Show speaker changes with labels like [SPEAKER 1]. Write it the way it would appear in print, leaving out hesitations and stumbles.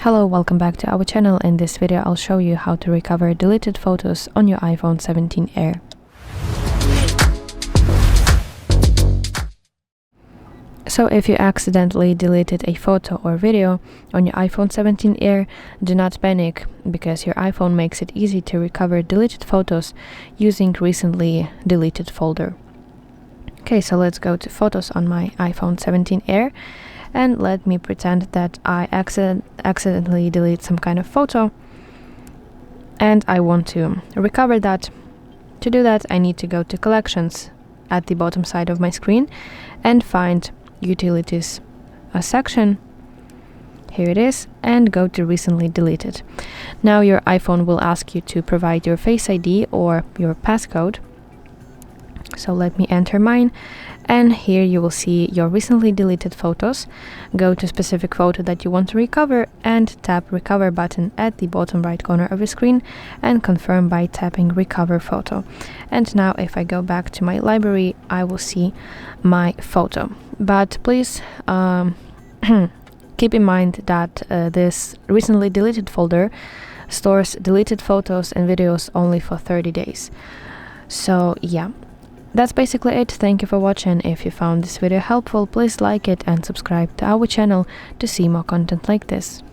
[SPEAKER 1] Hello, welcome back to our channel. In this video I'll show you how to recover deleted photos on your iPhone 17 Air. So if you accidentally deleted a photo or video on your iPhone 17 Air, do not panic, because your iPhone makes it easy to recover deleted photos using recently deleted folder. Okay, so let's go to Photos on my iPhone 17 Air. And let me pretend that I accidentally delete some kind of photo and I want to recover that. To do that, I need to go to Collections at the bottom side of my screen and find Utilities section. Here it is, and go to Recently Deleted. Now your iPhone will ask you to provide your Face ID or your passcode. So let me enter mine, and here you will see your recently deleted photos. Go to specific photo that you want to recover and tap Recover button at the bottom right corner of your screen and confirm by tapping Recover Photo. And now if I go back to my library, I will see my photo. But please keep in mind that this recently deleted folder stores deleted photos and videos only for 30 days. So yeah. That's basically it. Thank you for watching. If you found this video helpful, please like it and subscribe to our channel to see more content like this.